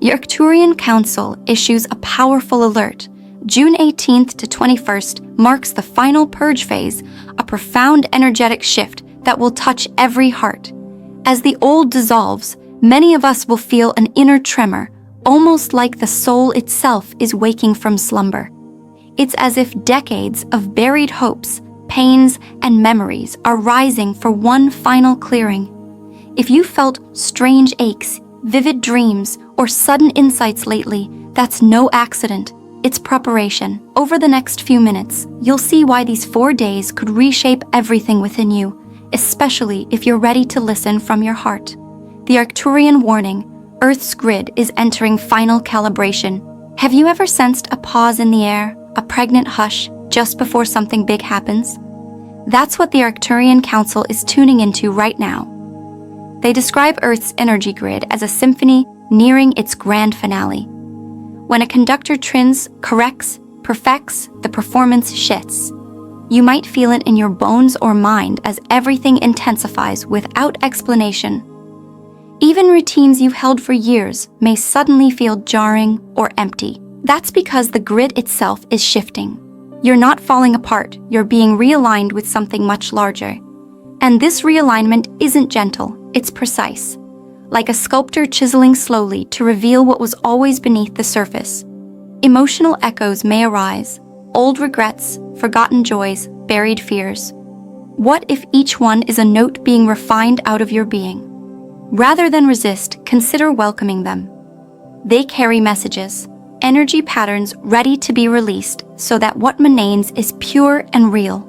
The Arcturian Council issues a powerful alert. June 18th to 21st marks the Final Purge Phase, a profound energetic shift that will touch every heart. As the old dissolves, many of us will feel an inner tremor, almost like the soul itself is waking from slumber. It's as if decades of buried hopes, pains, and memories are rising for one final clearing. If you felt strange aches, vivid dreams, or sudden insights lately, that's no accident. It's preparation. Over the next few minutes, you'll see why these 4 days could reshape everything within you, especially if you're ready to listen from your heart. The Arcturian warning: Earth's grid is entering final calibration. Have you ever sensed a pause in the air, a pregnant hush, just before something big happens? That's what the Arcturian Council is tuning into right now. They describe Earth's energy grid as a symphony nearing its grand finale. When a conductor trims, corrects, perfects, the performance shifts. You might feel it in your bones or mind as everything intensifies without explanation. Even routines you've held for years may suddenly feel jarring or empty. That's because the grid itself is shifting. You're not falling apart, you're being realigned with something much larger. And this realignment isn't gentle, it's precise. Like a sculptor chiseling slowly to reveal what was always beneath the surface. Emotional echoes may arise, old regrets, forgotten joys, buried fears. What if each one is a note being refined out of your being? Rather than resist, consider welcoming them. They carry messages, energy patterns ready to be released so that what remains is pure and real.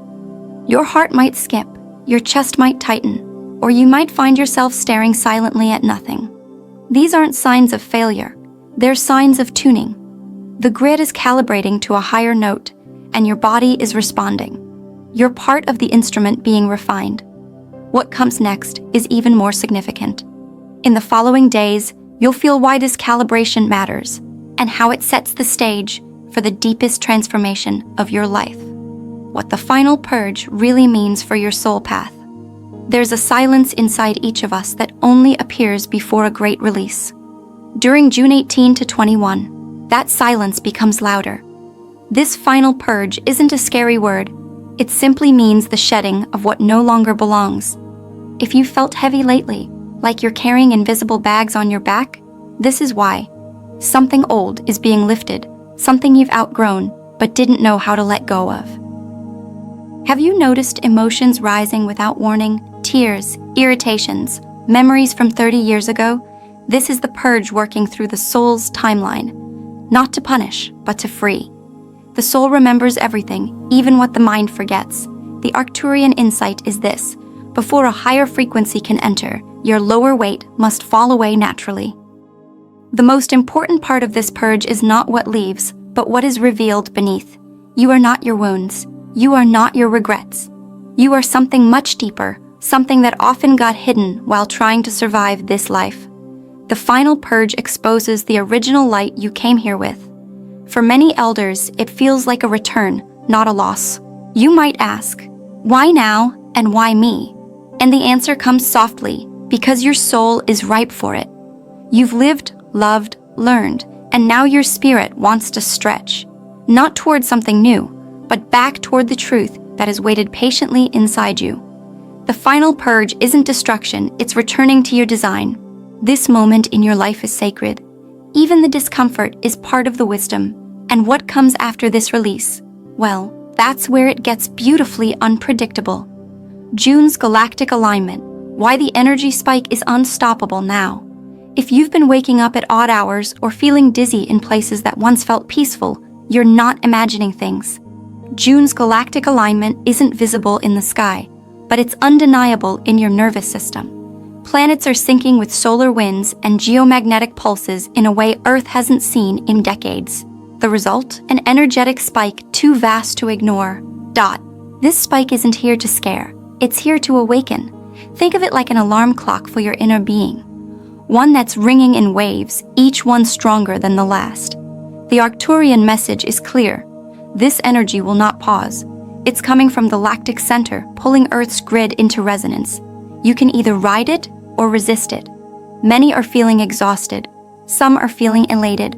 Your heart might skip, your chest might tighten, or you might find yourself staring silently at nothing. These aren't signs of failure, they're signs of tuning. The grid is calibrating to a higher note, and your body is responding. You're part of the instrument being refined. What comes next is even more significant. In the following days, you'll feel why this calibration matters, and how it sets the stage for the deepest transformation of your life. What the final purge really means for your soul path. There's a silence inside each of us that only appears before a great release. During June 18 to 21, that silence becomes louder. This final purge isn't a scary word. It simply means the shedding of what no longer belongs. If you felt heavy lately, like you're carrying invisible bags on your back, this is why. Something old is being lifted, something you've outgrown but didn't know how to let go of. Have you noticed emotions rising without warning? Tears, irritations, memories from 30 years ago? This is the purge working through the soul's timeline. Not to punish, but to free. The soul remembers everything, even what the mind forgets. The Arcturian insight is this: before a higher frequency can enter, your lower weight must fall away naturally. The most important part of this purge is not what leaves, but what is revealed beneath. You are not your wounds. You are not your regrets. You are something much deeper, something that often got hidden while trying to survive this life. The final purge exposes the original light you came here with. For many elders, it feels like a return, not a loss. You might ask, why now and why me? And the answer comes softly, because your soul is ripe for it. You've lived, loved, learned, and now your spirit wants to stretch, not toward something new, but back toward the truth that has waited patiently inside you. The final purge isn't destruction, it's returning to your design. This moment in your life is sacred. Even the discomfort is part of the wisdom. And what comes after this release? Well, that's where it gets beautifully unpredictable. June's galactic alignment, why the energy spike is unstoppable now. If you've been waking up at odd hours or feeling dizzy in places that once felt peaceful, you're not imagining things. June's galactic alignment isn't visible in the sky, but it's undeniable in your nervous system. Planets are syncing with solar winds and geomagnetic pulses in a way Earth hasn't seen in decades. The result? An energetic spike too vast to ignore. This spike isn't here to scare. It's here to awaken. Think of it like an alarm clock for your inner being. One that's ringing in waves, each one stronger than the last. The Arcturian message is clear. This energy will not pause. It's coming from the lactic center, pulling Earth's grid into resonance. You can either ride it or resist it. Many are feeling exhausted, Some are feeling elated.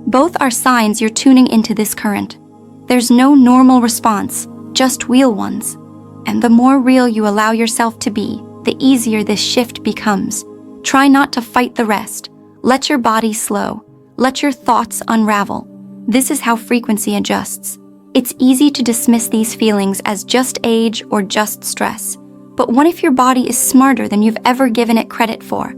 Both are signs you're tuning into this current. There's no normal response, just real ones. And the more real you allow yourself to be, the easier this shift becomes. Try not to fight the rest. Let your body slow. Let your thoughts unravel. This is how frequency adjusts. It's easy to dismiss these feelings as just age or just stress. But what if your body is smarter than you've ever given it credit for?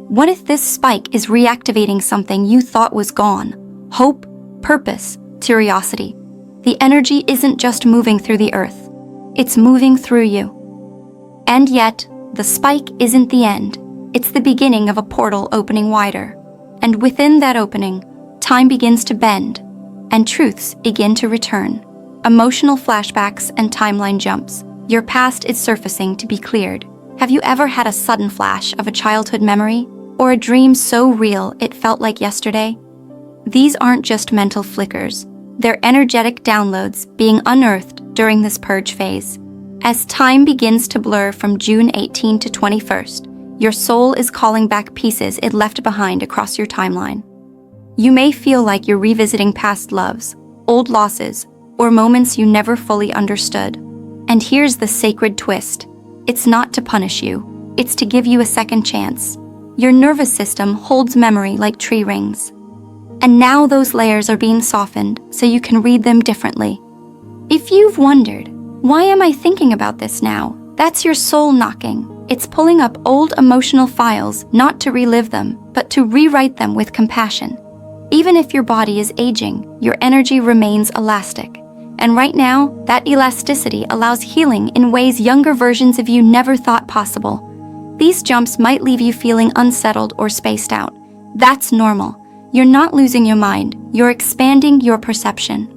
What if this spike is reactivating something you thought was gone? Hope, purpose, curiosity. The energy isn't just moving through the earth. It's moving through you. And yet, the spike isn't the end. It's the beginning of a portal opening wider. And within that opening, time begins to bend, and truths begin to return. Emotional flashbacks and timeline jumps. Your past is surfacing to be cleared. Have you ever had a sudden flash of a childhood memory? Or a dream so real it felt like yesterday? These aren't just mental flickers. They're energetic downloads being unearthed during this purge phase. As time begins to blur from June 18 to 21st, your soul is calling back pieces it left behind across your timeline. You may feel like you're revisiting past loves, old losses, or moments you never fully understood. And here's the sacred twist. It's not to punish you. It's to give you a second chance. Your nervous system holds memory like tree rings. And now those layers are being softened so you can read them differently. If you've wondered, why am I thinking about this now? That's your soul knocking. It's pulling up old emotional files, not to relive them, but to rewrite them with compassion. Even if your body is aging, your energy remains elastic. And right now, that elasticity allows healing in ways younger versions of you never thought possible. These jumps might leave you feeling unsettled or spaced out. That's normal. You're not losing your mind. You're expanding your perception.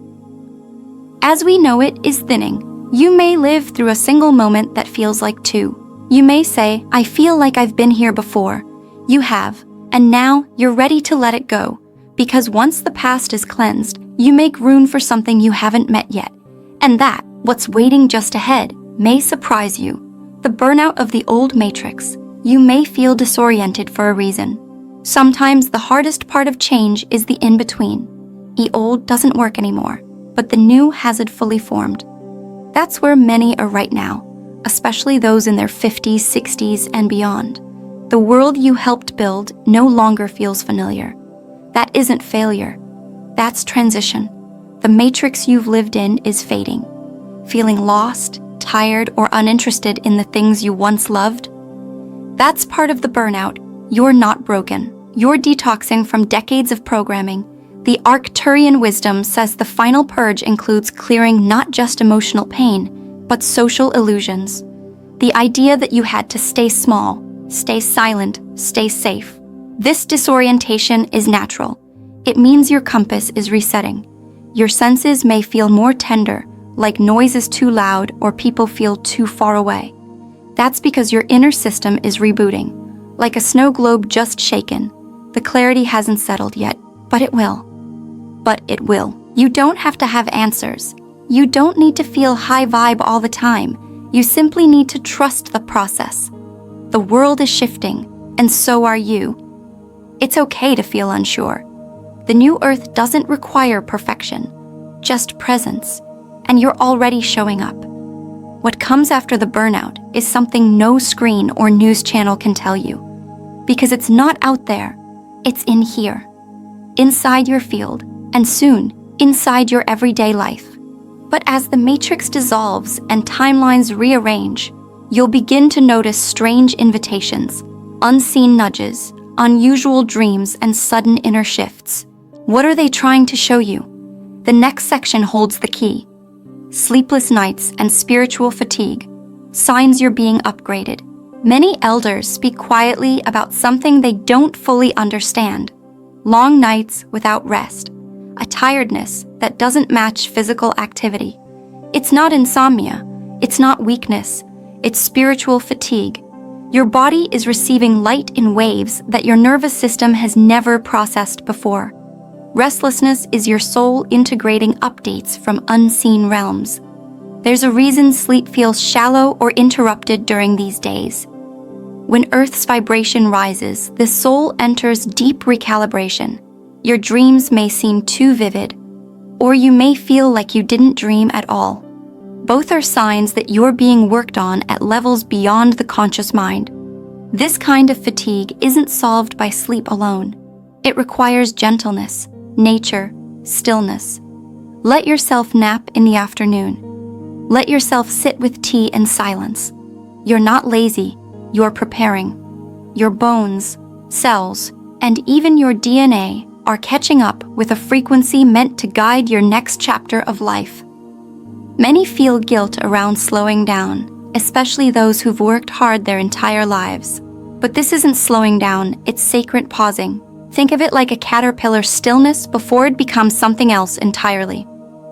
As we know it is thinning. You may live through a single moment that feels like two. You may say, I feel like I've been here before. You have, and now you're ready to let it go. Because once the past is cleansed, you make room for something you haven't met yet. And that, what's waiting just ahead, may surprise you. The burnout of the old matrix. You may feel disoriented for a reason. Sometimes the hardest part of change is the in-between. The old doesn't work anymore, but the new hasn't fully formed. That's where many are right now, especially those in their 50s, 60s, and beyond. The world you helped build no longer feels familiar. That isn't failure. That's transition. The matrix you've lived in is fading. Feeling lost, tired, or uninterested in the things you once loved? That's part of the burnout. You're not broken. You're detoxing from decades of programming. The Arcturian wisdom says the final purge includes clearing not just emotional pain, but social illusions. The idea that you had to stay small, stay silent, stay safe. This disorientation is natural. It means your compass is resetting. Your senses may feel more tender, like noise is too loud or people feel too far away. That's because your inner system is rebooting, like a snow globe just shaken. The clarity hasn't settled yet, but it will. But it will. You don't have to have answers. You don't need to feel high vibe all the time. You simply need to trust the process. The world is shifting, and so are you. It's okay to feel unsure. The new earth doesn't require perfection, just presence, and you're already showing up. What comes after the burnout is something no screen or news channel can tell you, because it's not out there, it's in here, inside your field, and soon, inside your everyday life. But as the matrix dissolves and timelines rearrange, you'll begin to notice strange invitations, unseen nudges, unusual dreams, and sudden inner shifts. What are they trying to show you? The next section holds the key. Sleepless nights and spiritual fatigue, signs you're being upgraded. Many elders speak quietly about something they don't fully understand. Long nights without rest. A tiredness that doesn't match physical activity. It's not insomnia. It's not weakness. It's spiritual fatigue. Your body is receiving light in waves that your nervous system has never processed before. Restlessness is your soul integrating updates from unseen realms. There's a reason sleep feels shallow or interrupted during these days. When Earth's vibration rises, the soul enters deep recalibration. Your dreams may seem too vivid, or you may feel like you didn't dream at all. Both are signs that you're being worked on at levels beyond the conscious mind. This kind of fatigue isn't solved by sleep alone. It requires gentleness, nature, stillness. Let yourself nap in the afternoon. Let yourself sit with tea and silence. You're not lazy, you're preparing. Your bones, cells, and even your DNA are catching up with a frequency meant to guide your next chapter of life. Many feel guilt around slowing down, especially those who've worked hard their entire lives. But this isn't slowing down, it's sacred pausing. Think of it like a caterpillar's stillness before it becomes something else entirely.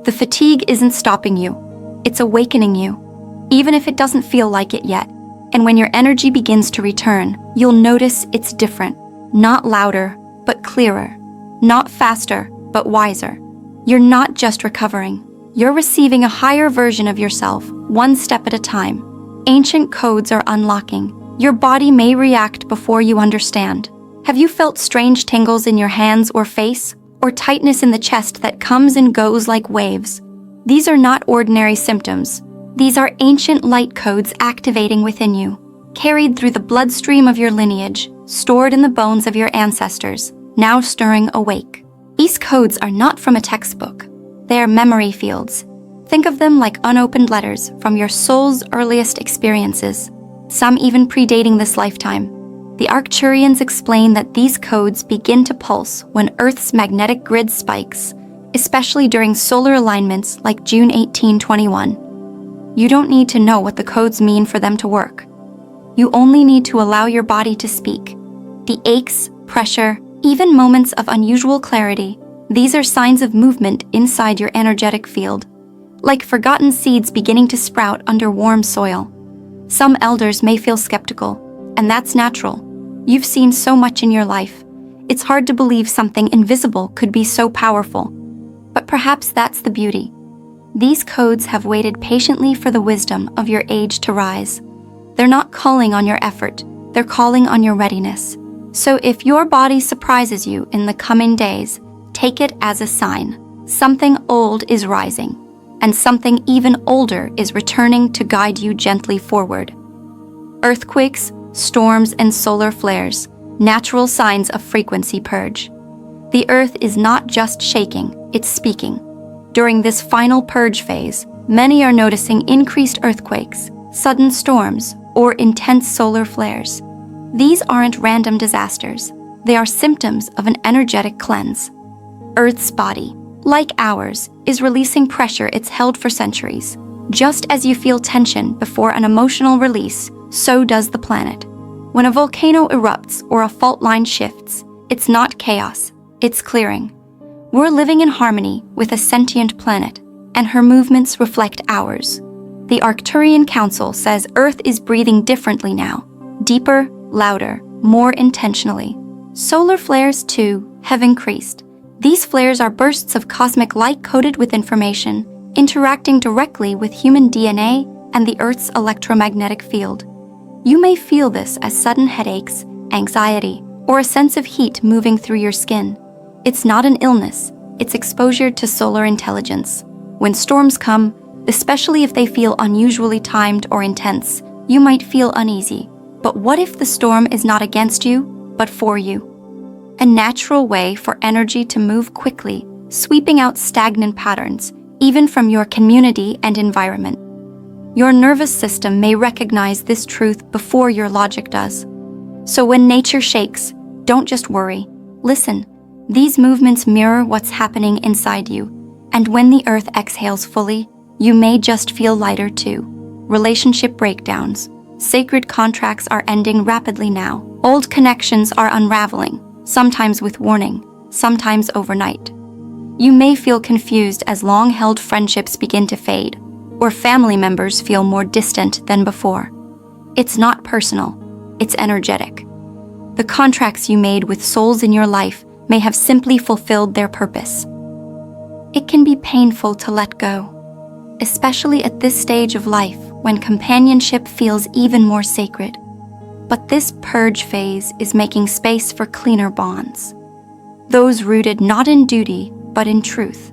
The fatigue isn't stopping you, it's awakening you, even if it doesn't feel like it yet. And when your energy begins to return, you'll notice it's different. Not louder, but clearer. Not faster, but wiser. You're not just recovering. You're receiving a higher version of yourself, one step at a time. Ancient codes are unlocking. Your body may react before you understand. Have you felt strange tingles in your hands or face, or tightness in the chest that comes and goes like waves? These are not ordinary symptoms. These are ancient light codes activating within you, carried through the bloodstream of your lineage, stored in the bones of your ancestors, now stirring awake. These codes are not from a textbook. They are memory fields. Think of them like unopened letters from your soul's earliest experiences, some even predating this lifetime. The Arcturians explain that these codes begin to pulse when Earth's magnetic grid spikes, especially during solar alignments like June 1821. You don't need to know what the codes mean for them to work. You only need to allow your body to speak. The aches, pressure, even moments of unusual clarity, these are signs of movement inside your energetic field, like forgotten seeds beginning to sprout under warm soil. Some elders may feel skeptical, and that's natural. You've seen so much in your life. It's hard to believe something invisible could be so powerful. But perhaps that's the beauty. These codes have waited patiently for the wisdom of your age to rise. They're not calling on your effort, they're calling on your readiness. So if your body surprises you in the coming days, take it as a sign. Something old is rising, and something even older is returning to guide you gently forward. Earthquakes, storms, and solar flares, natural signs of frequency purge. The Earth is not just shaking, it's speaking. During this final purge phase, many are noticing increased earthquakes, sudden storms, or intense solar flares. These aren't random disasters. They are symptoms of an energetic cleanse. Earth's body, like ours, is releasing pressure it's held for centuries. Just as you feel tension before an emotional release, so does the planet. When a volcano erupts or a fault line shifts, it's not chaos, it's clearing. We're living in harmony with a sentient planet, and her movements reflect ours. The Arcturian Council says Earth is breathing differently now, deeper, louder, more intentionally. Solar flares, too, have increased. These flares are bursts of cosmic light coated with information, interacting directly with human DNA and the Earth's electromagnetic field. You may feel this as sudden headaches, anxiety, or a sense of heat moving through your skin. It's not an illness, it's exposure to solar intelligence. When storms come, especially if they feel unusually timed or intense, you might feel uneasy. But what if the storm is not against you, but for you? A natural way for energy to move quickly, sweeping out stagnant patterns, even from your community and environment. Your nervous system may recognize this truth before your logic does. So when nature shakes, don't just worry. Listen, these movements mirror what's happening inside you, and when the Earth exhales fully, you may just feel lighter too. Relationship breakdowns. Sacred contracts are ending rapidly now. Old connections are unraveling, sometimes with warning, sometimes overnight. You may feel confused as long-held friendships begin to fade, or family members feel more distant than before. It's not personal, it's energetic. The contracts you made with souls in your life may have simply fulfilled their purpose. It can be painful to let go, especially at this stage of life when companionship feels even more sacred. But this purge phase is making space for cleaner bonds, those rooted not in duty, but in truth.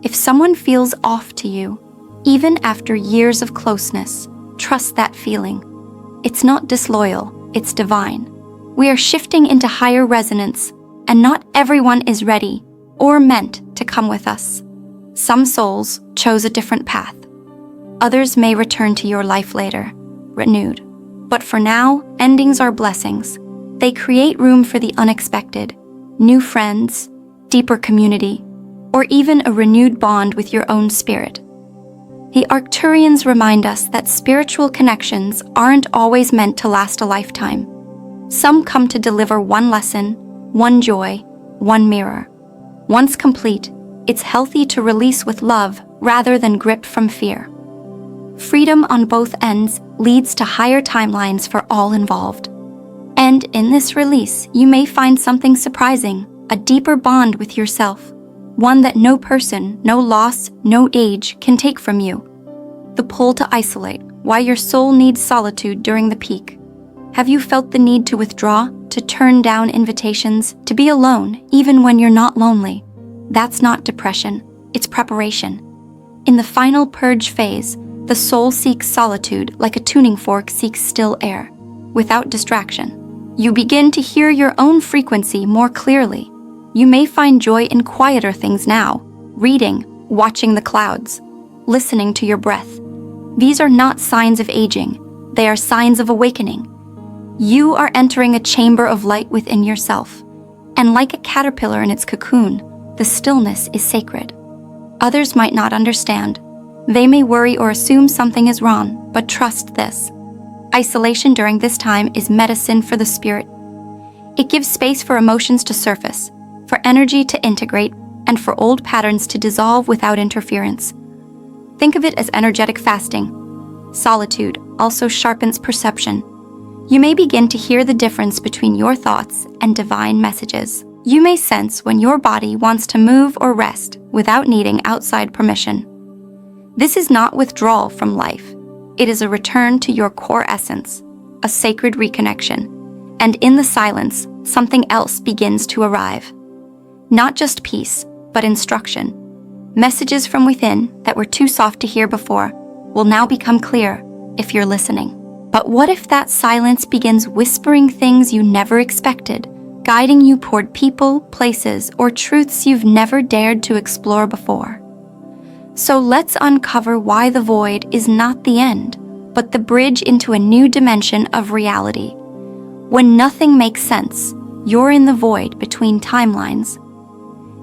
If someone feels off to you, even after years of closeness, trust that feeling. It's not disloyal, it's divine. We are shifting into higher resonance, and not everyone is ready or meant to come with us. Some souls chose a different path. Others may return to your life later, renewed. But for now, endings are blessings. They create room for the unexpected, new friends, deeper community, or even a renewed bond with your own spirit. The Arcturians remind us that spiritual connections aren't always meant to last a lifetime. Some come to deliver one lesson, one joy, one mirror. Once complete, it's healthy to release with love rather than gripped from fear. Freedom on both ends leads to higher timelines for all involved. And in this release, you may find something surprising, a deeper bond with yourself, one that no person, no loss, no age can take from you. The pull to isolate, why your soul needs solitude during the peak. Have you felt the need to withdraw, to turn down invitations, to be alone even when you're not lonely? That's not depression, it's preparation. In the final purge phase, the soul seeks solitude like a tuning fork seeks still air, without distraction. You begin to hear your own frequency more clearly. You may find joy in quieter things now, reading, watching the clouds, listening to your breath. These are not signs of aging, they are signs of awakening. You are entering a chamber of light within yourself, and like a caterpillar in its cocoon, the stillness is sacred. Others might not understand. They may worry or assume something is wrong, but trust this. Isolation during this time is medicine for the spirit. It gives space for emotions to surface, for energy to integrate, and for old patterns to dissolve without interference. Think of it as energetic fasting. Solitude also sharpens perception. You may begin to hear the difference between your thoughts and divine messages. You may sense when your body wants to move or rest without needing outside permission. This is not withdrawal from life. It is a return to your core essence, a sacred reconnection. And in the silence, something else begins to arrive. Not just peace, but instruction. Messages from within that were too soft to hear before will now become clear if you're listening. But what if that silence begins whispering things you never expected, guiding you toward people, places, or truths you've never dared to explore before? So let's uncover why the void is not the end, but the bridge into a new dimension of reality. When nothing makes sense, you're in the void between timelines.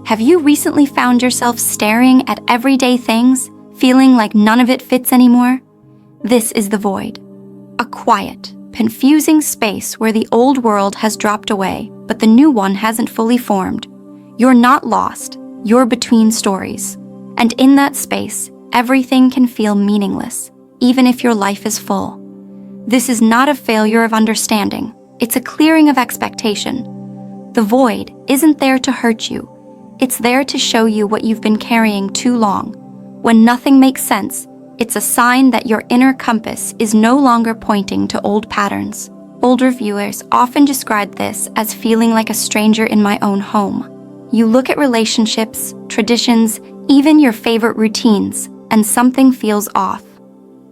Have you recently found yourself staring at everyday things, feeling like none of it fits anymore? This is the void. A quiet, confusing space where the old world has dropped away, but the new one hasn't fully formed. You're not lost, you're between stories. And in that space, everything can feel meaningless, even if your life is full. This is not a failure of understanding, it's a clearing of expectation. The void isn't there to hurt you, it's there to show you what you've been carrying too long. When nothing makes sense, it's a sign that your inner compass is no longer pointing to old patterns. Older viewers often describe this as feeling like a stranger in my own home. You look at relationships, traditions, even your favorite routines, and something feels off.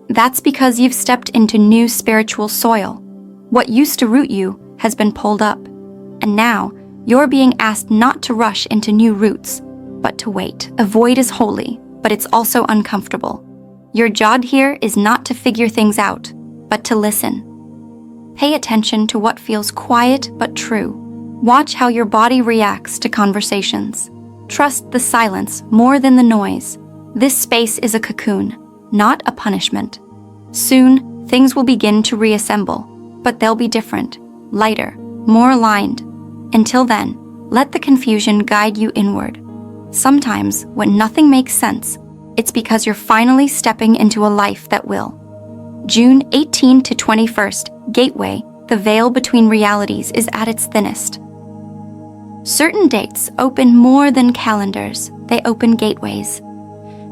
That's because you've stepped into new spiritual soil. What used to root you has been pulled up, and now you're being asked not to rush into new roots, but to wait. A void is holy, but it's also uncomfortable. Your job here is not to figure things out, but to listen. Pay attention to what feels quiet but true. Watch how your body reacts to conversations. Trust the silence more than the noise. This space is a cocoon, not a punishment. Soon, things will begin to reassemble, but they'll be different, lighter, more aligned. Until then, let the confusion guide you inward. Sometimes, when nothing makes sense, it's because you're finally stepping into a life that will. June 18 to 21st, Gateway, the veil between realities is at its thinnest. Certain dates open more than calendars, they open gateways.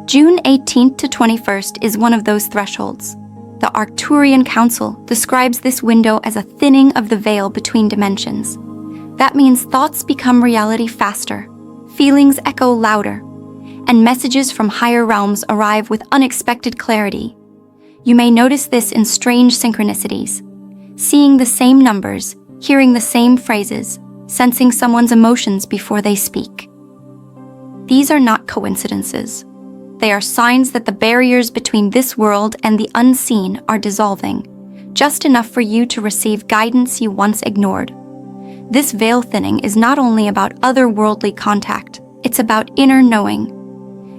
June 18th to 21st is one of those thresholds. The Arcturian Council describes this window as a thinning of the veil between dimensions. That means thoughts become reality faster, feelings echo louder, and messages from higher realms arrive with unexpected clarity. You may notice this in strange synchronicities, seeing the same numbers, hearing the same phrases, sensing someone's emotions before they speak. These are not coincidences. They are signs that the barriers between this world and the unseen are dissolving, just enough for you to receive guidance you once ignored. This veil thinning is not only about otherworldly contact, it's about inner knowing.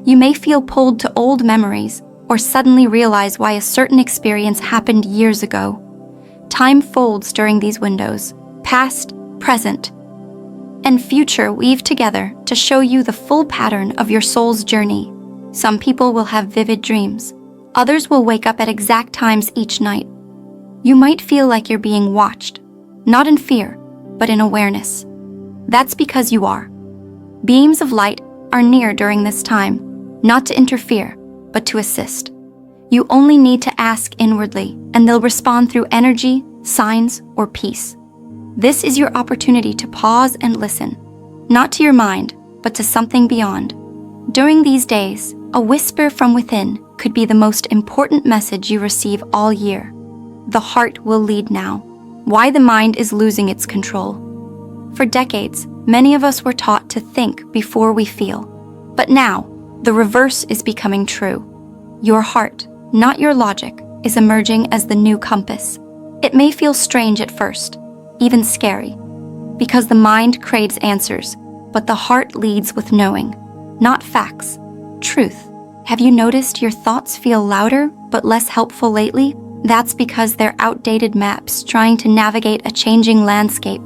You may feel pulled to old memories or suddenly realize why a certain experience happened years ago. Time folds during these windows, past, present, and future weave together to show you the full pattern of your soul's journey. Some people will have vivid dreams. Others will wake up at exact times each night. You might feel like you're being watched, not in fear, but in awareness. That's because you are. Beams of light are near during this time, not to interfere, but to assist. You only need to ask inwardly, and they'll respond through energy, signs, or peace. This is your opportunity to pause and listen, not to your mind, but to something beyond. During these days, a whisper from within could be the most important message you receive all year. The heart will lead now. Why the mind is losing its control. For decades, many of us were taught to think before we feel. But now, the reverse is becoming true. Your heart, not your logic, is emerging as the new compass. It may feel strange at first, even scary, because the mind craves answers, but the heart leads with knowing, not facts, truth. Have you noticed your thoughts feel louder but less helpful lately? That's because they're outdated maps trying to navigate a changing landscape.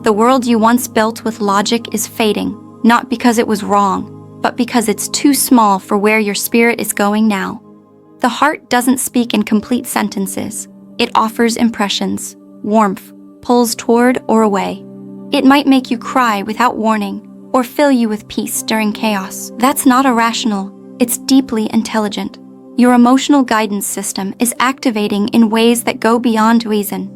The world you once built with logic is fading, not because it was wrong, but because it's too small for where your spirit is going now. The heart doesn't speak in complete sentences. It offers impressions, warmth, pulls toward or away. It might make you cry without warning, or fill you with peace during chaos. That's not irrational, it's deeply intelligent. Your emotional guidance system is activating in ways that go beyond reason.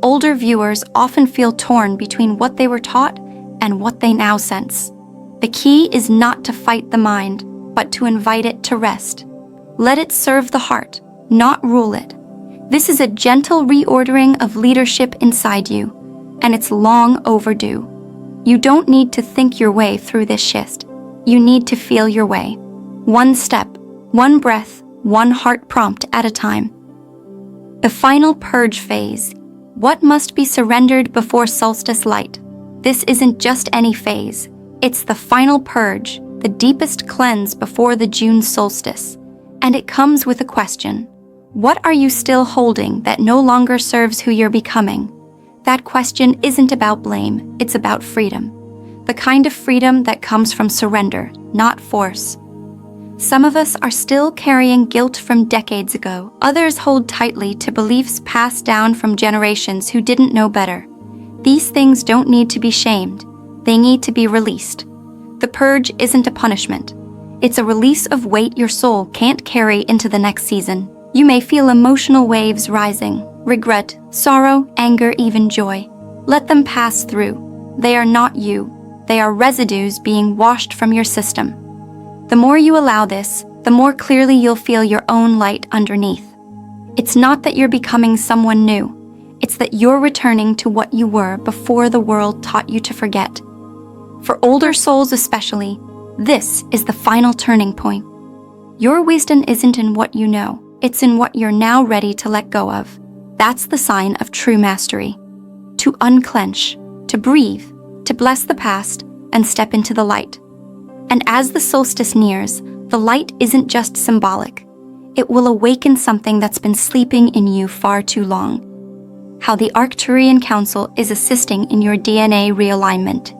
Older viewers often feel torn between what they were taught and what they now sense. The key is not to fight the mind, but to invite it to rest. Let it serve the heart, not rule it. This is a gentle reordering of leadership inside you, and it's long overdue. You don't need to think your way through this shift. You need to feel your way. One step, one breath, one heart prompt at a time. The Final Purge Phase. What must be surrendered before solstice light? This isn't just any phase. It's the final purge, the deepest cleanse before the June solstice. And it comes with a question. What are you still holding that no longer serves who you're becoming? That question isn't about blame, it's about freedom. The kind of freedom that comes from surrender, not force. Some of us are still carrying guilt from decades ago. Others hold tightly to beliefs passed down from generations who didn't know better. These things don't need to be shamed. They need to be released. The purge isn't a punishment. It's a release of weight your soul can't carry into the next season. You may feel emotional waves rising, regret, sorrow, anger, even joy. Let them pass through. They are not you. They are residues being washed from your system. The more you allow this, the more clearly you'll feel your own light underneath. It's not that you're becoming someone new. It's that you're returning to what you were before the world taught you to forget. For older souls especially, this is the final turning point. Your wisdom isn't in what you know. It's in what you're now ready to let go of. That's the sign of true mastery. To unclench, to breathe, to bless the past, and step into the light. And as the solstice nears, the light isn't just symbolic. It will awaken something that's been sleeping in you far too long. How the Arcturian Council is assisting in your DNA realignment.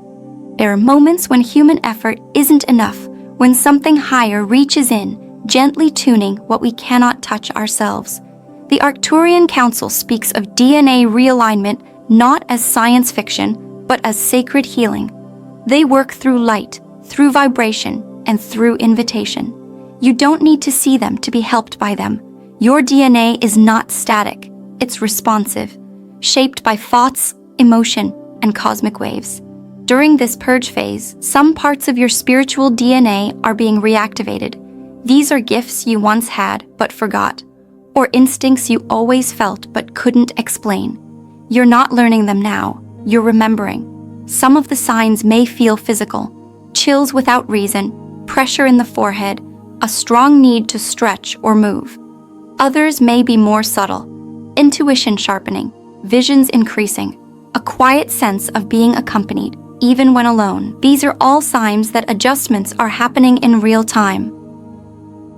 There are moments when human effort isn't enough, when something higher reaches in, gently tuning what we cannot touch ourselves. The Arcturian Council speaks of DNA realignment not as science fiction, but as sacred healing. They work through light, through vibration, and through invitation. You don't need to see them to be helped by them. Your DNA is not static, it's responsive, shaped by thoughts, emotion, and cosmic waves. During this purge phase, some parts of your spiritual DNA are being reactivated. These are gifts you once had but forgot, or instincts you always felt but couldn't explain. You're not learning them now, you're remembering. Some of the signs may feel physical: chills without reason, pressure in the forehead, a strong need to stretch or move. Others may be more subtle: intuition sharpening, visions increasing, a quiet sense of being accompanied, even when alone. These are all signs that adjustments are happening in real time.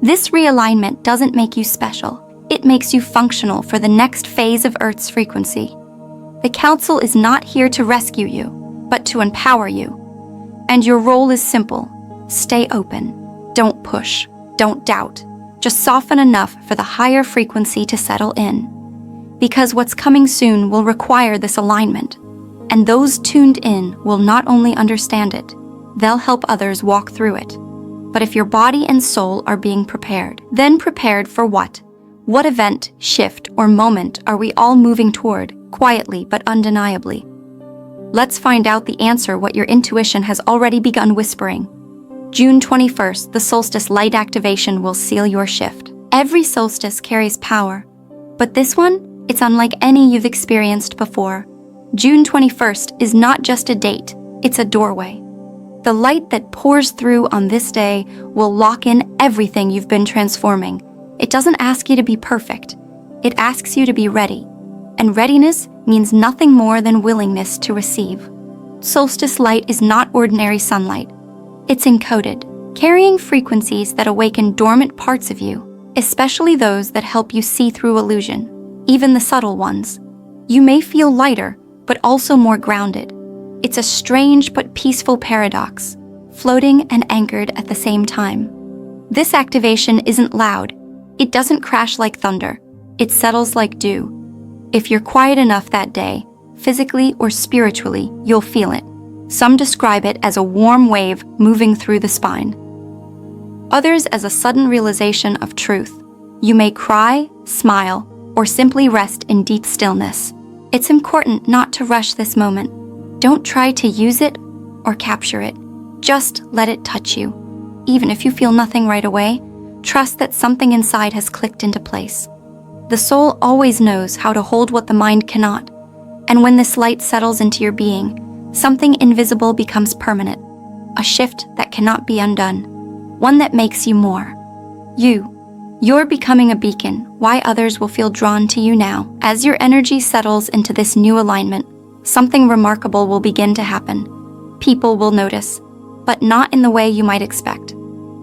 This realignment doesn't make you special. It makes you functional for the next phase of Earth's frequency. The Council is not here to rescue you, but to empower you. And your role is simple: stay open. Don't push. Don't doubt. Just soften enough for the higher frequency to settle in. Because what's coming soon will require this alignment. And those tuned in will not only understand it, they'll help others walk through it. But if your body and soul are being prepared, then prepared for what? What event, shift, or moment are we all moving toward, quietly but undeniably? Let's find out the answer what your intuition has already begun whispering. June 21st, the solstice light activation will seal your shift. Every solstice carries power, but this one, it's unlike any you've experienced before. June 21st is not just a date, it's a doorway. The light that pours through on this day will lock in everything you've been transforming. It doesn't ask you to be perfect, it asks you to be ready. And readiness means nothing more than willingness to receive. Solstice light is not ordinary sunlight. It's encoded, carrying frequencies that awaken dormant parts of you, especially those that help you see through illusion, even the subtle ones. You may feel lighter, but also more grounded. It's a strange but peaceful paradox, floating and anchored at the same time. This activation isn't loud. It doesn't crash like thunder. It settles like dew. If you're quiet enough that day, physically or spiritually, you'll feel it. Some describe it as a warm wave moving through the spine. Others as a sudden realization of truth. You may cry, smile, or simply rest in deep stillness. It's important not to rush this moment. Don't try to use it or capture it. Just let it touch you. Even if you feel nothing right away, trust that something inside has clicked into place. The soul always knows how to hold what the mind cannot. And when this light settles into your being, something invisible becomes permanent. A shift that cannot be undone. One that makes you more. You're becoming a beacon, why others will feel drawn to you now. As your energy settles into this new alignment, something remarkable will begin to happen. People will notice, but not in the way you might expect.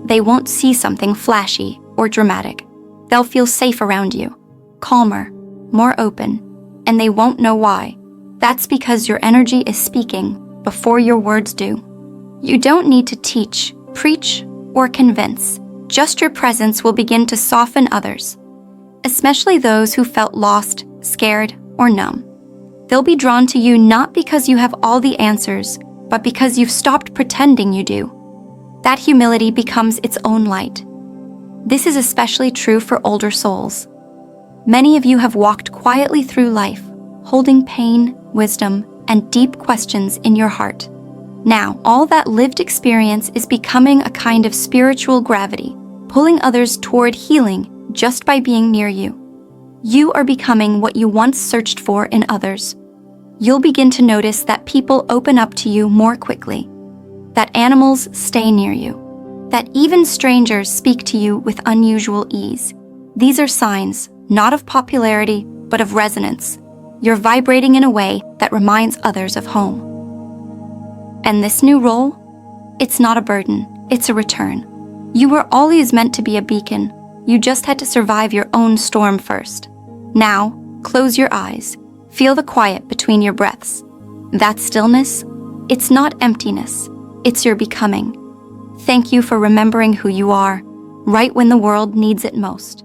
They won't see something flashy or dramatic. They'll feel safe around you, calmer, more open, and they won't know why. That's because your energy is speaking before your words do. You don't need to teach, preach, or convince. Just your presence will begin to soften others, especially those who felt lost, scared, or numb. They'll be drawn to you not because you have all the answers, but because you've stopped pretending you do. That humility becomes its own light. This is especially true for older souls. Many of you have walked quietly through life, holding pain, wisdom, and deep questions in your heart. Now, all that lived experience is becoming a kind of spiritual gravity, pulling others toward healing just by being near you. You are becoming what you once searched for in others. You'll begin to notice that people open up to you more quickly, that animals stay near you, that even strangers speak to you with unusual ease. These are signs, not of popularity, but of resonance. You're vibrating in a way that reminds others of home. And this new role? It's not a burden, it's a return. You were always meant to be a beacon. You just had to survive your own storm first. Now, close your eyes. Feel the quiet between your breaths. That stillness, it's not emptiness, it's your becoming. Thank you for remembering who you are, right when the world needs it most.